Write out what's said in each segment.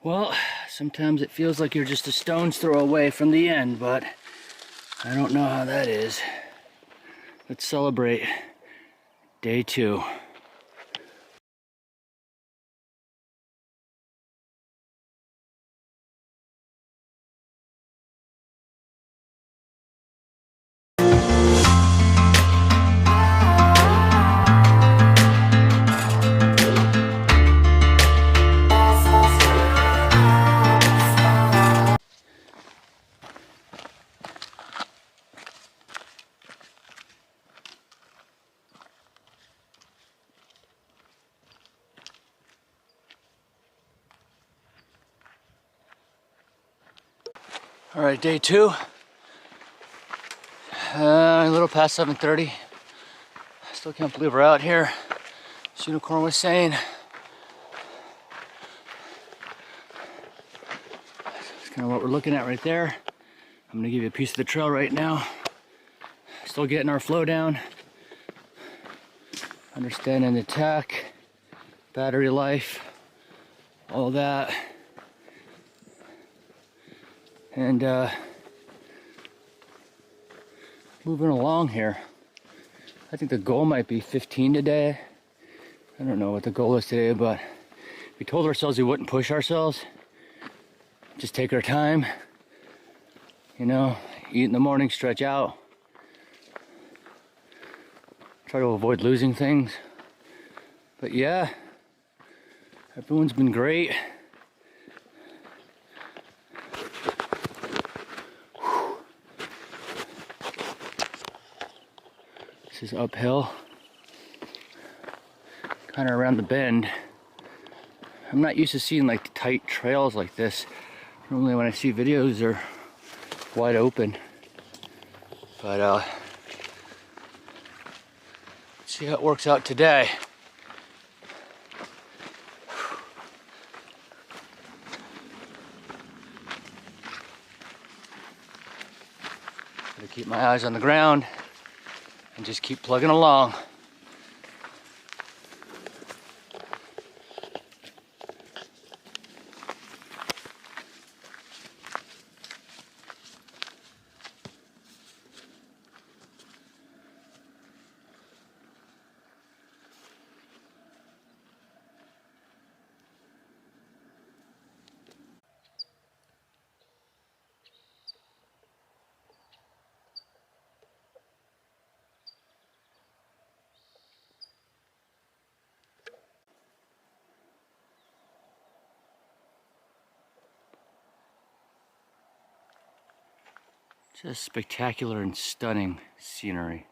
Well, sometimes it feels like you're just a stone's throw away from the end, but I don't know how that is. Let's celebrate day 2. All right, day 2. A little past 7:30. I still can't believe we're out here. As Unicorn was saying, that's kind of what we're looking at right there. I'm gonna give you a piece of the trail right now. Still getting our flow down. Understanding the tech, battery life, all that. And moving along here. I think the goal might be 15 today. I don't know what the goal is today, but we told ourselves we wouldn't push ourselves. Just take our time. You know, eat in the morning, stretch out. Try to avoid losing things. But yeah, everyone's been great. This is uphill, kind of around the bend. I'm not used to seeing like tight trails like this. Normally when I see videos, they're wide open. But let's see how it works out today. Gotta keep my eyes on the ground and just keep plugging along. Just spectacular and stunning scenery.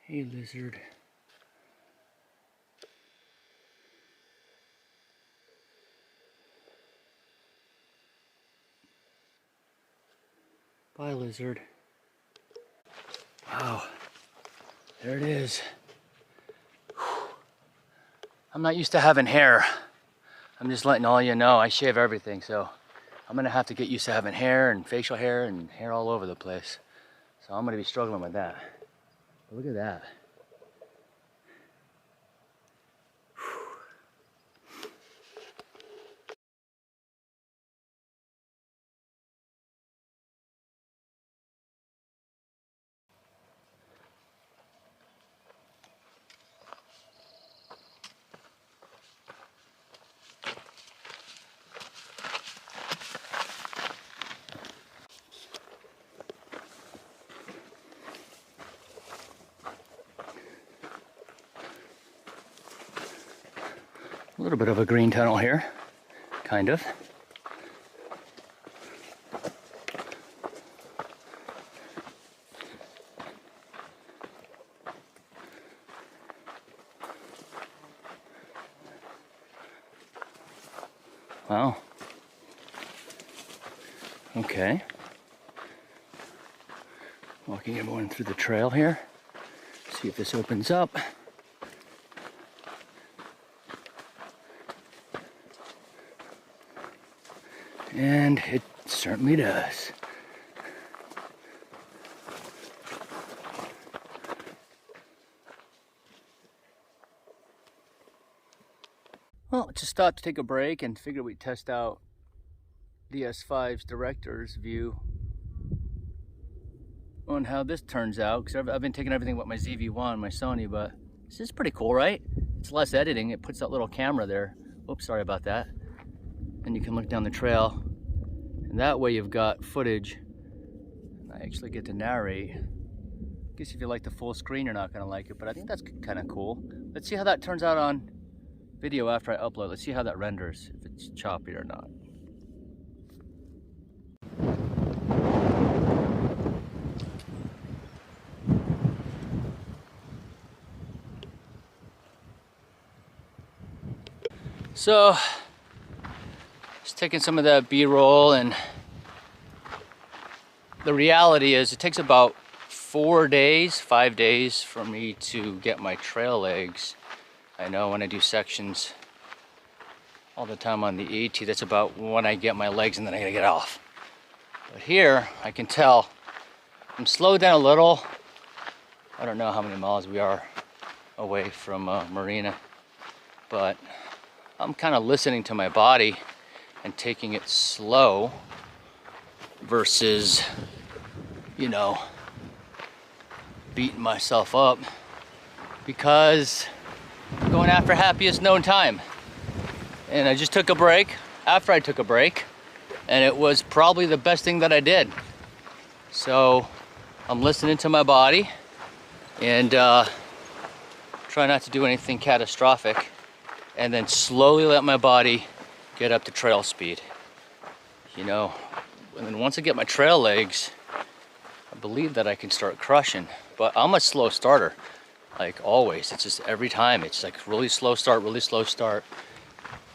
Hey, lizard. Bye, lizard. Wow, there it is. Whew. I'm not used to having hair. I'm just letting all you know, I shave everything, so I'm gonna have to get used to having hair and facial hair and hair all over the place. So I'm gonna be struggling with that. But look at that. A little bit of a green tunnel here, kind of. Wow. Okay. Walking everyone through the trail here. See if this opens up. And it certainly does. Well, just stopped to take a break and figured we'd test out the S5's director's view on how this turns out, because I've been taking everything with my ZV-1, my Sony, but this is pretty cool, right? It's less editing. It puts that little camera there. Oops, sorry about that. And you can look down the trail, and that way you've got footage. I actually get to narrate. I guess if you like the full screen, you're not gonna like it, but I think that's kind of cool. Let's see how that turns out on video after I upload. Let's see how that renders, if it's choppy or not. So, just taking some of that B-roll, and the reality is it takes about 5 days for me to get my trail legs. I know when I do sections all the time on the AT, that's about when I get my legs and then I gotta get off. But here, I can tell I'm slowed down a little. I don't know how many miles we are away from Marina, but I'm kind of listening to my body and taking it slow versus, you know, beating myself up, because I'm going after happiest known time. And I just took a break after I took a break, and it was probably the best thing that I did. So I'm listening to my body and try not to do anything catastrophic, and then slowly let my body get up to trail speed. You know, and then once I get my trail legs, I believe that I can start crushing. But I'm a slow starter, like always. It's just every time, it's like really slow start,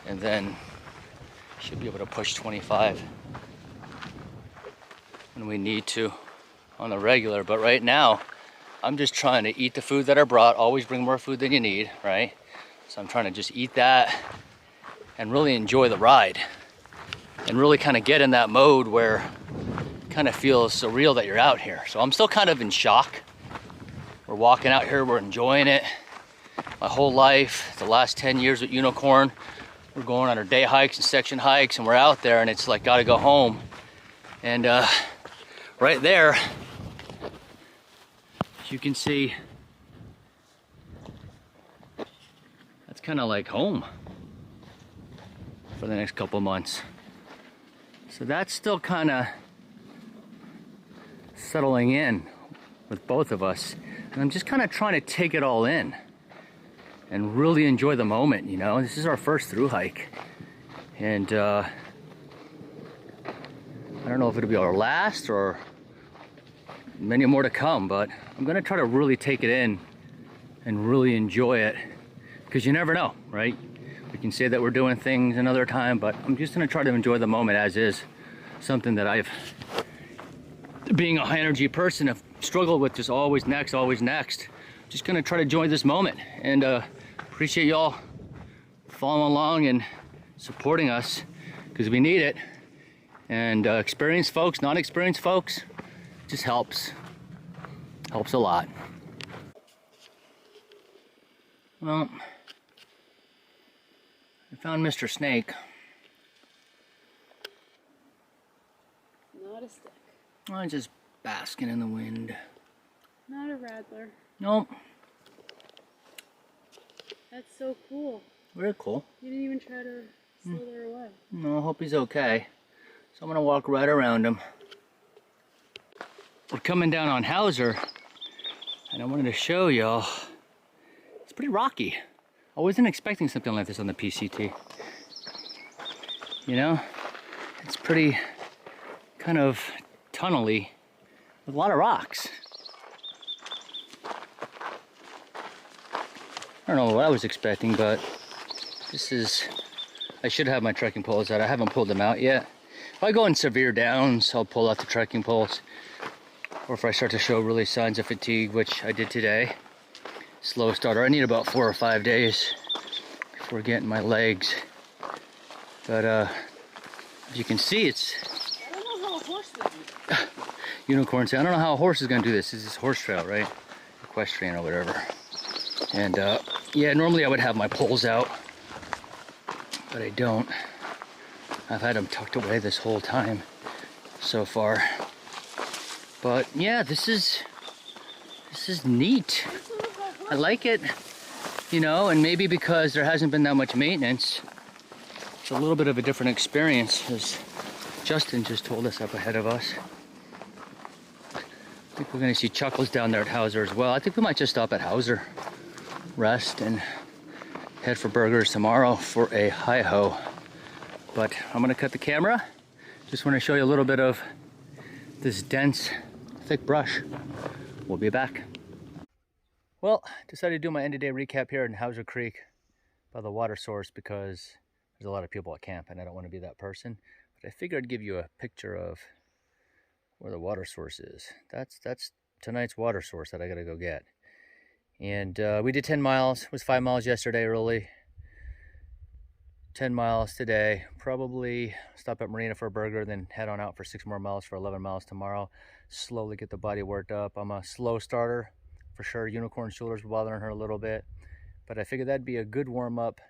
and then should be able to push 25 when we need to on the regular. But right now, I'm just trying to eat the food that I brought. Always bring more food than you need, right? So I'm trying to just eat that and really enjoy the ride, and really kind of get in that mode where it kind of feels surreal that you're out here. So I'm still kind of in shock. We're walking out here, we're enjoying it. My whole life, the last 10 years with Unicorn, we're going on our day hikes and section hikes, and we're out there and it's like, gotta go home. And right there, you can see, that's kind of like home for the next couple months. So that's still kind of settling in with both of us. And I'm just kind of trying to take it all in and really enjoy the moment, you know? This is our first through hike. And I don't know if it'll be our last or many more to come, but I'm gonna try to really take it in and really enjoy it, because you never know, right? We can say that we're doing things another time, but I'm just gonna try to enjoy the moment as is. Something that I've, being a high energy person, have struggled with, just always next, always next. Just gonna try to enjoy this moment, and appreciate y'all following along and supporting us, because we need it. And experienced folks, non-experienced folks, just helps a lot. Well, I found Mr. Snake. Not a stick. I'm just basking in the wind. Not a rattler. Nope. That's so cool. Very cool. You didn't even try to slither away. No, I hope he's okay. So I'm gonna walk right around him. We're coming down on Hauser, and I wanted to show y'all. It's pretty rocky. I wasn't expecting something like this on the PCT. You know, it's pretty kind of tunnely with a lot of rocks. I don't know what I was expecting, but this is, I should have my trekking poles out. I haven't pulled them out yet. If I go in severe downs, I'll pull out the trekking poles. Or if I start to show really signs of fatigue, which I did today. Slow starter. I need about 4 or 5 days before getting my legs. But As you can see, it's I don't know how a horse would do it. unicorn say, I don't know how a horse is gonna do this. This is horse trail, right? Equestrian or whatever. And yeah, normally I would have my poles out, but I don't. I've had them tucked away this whole time so far. But yeah, this is neat. I like it, you know, and maybe because there hasn't been that much maintenance, it's a little bit of a different experience, as Justin just told us up ahead of us. I think we're gonna see Chuckles down there at Hauser as well. I think we might just stop at Hauser, rest, and head for burgers tomorrow for a hi-ho. But I'm gonna cut the camera. Just wanna show you a little bit of this dense, thick brush. We'll be back. Well, decided to do my end of day recap here in Hauser Creek by the water source because there's a lot of people at camp and I don't want to be that person. But I figured I'd give you a picture of where the water source is. That's tonight's water source that I gotta go get. And we did 10 miles. It was 5 miles yesterday early. 10 miles today. Probably stop at Marina for a burger, then head on out for 6 more miles for 11 miles tomorrow. Slowly get the body worked up. I'm a slow starter for sure. Unicorn shoulders were bothering her a little bit, but I figured that'd be a good warm up.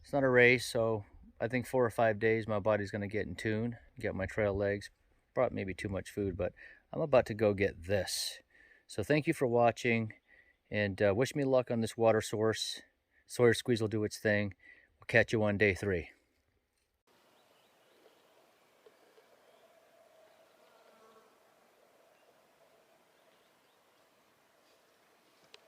It's not a race, so I think 4 or 5 days my body's gonna get in tune, get my trail legs. Brought maybe too much food, but I'm about to go get this. So thank you for watching, and wish me luck on this water source. Sawyer Squeeze will do its thing. We'll catch you on day 3.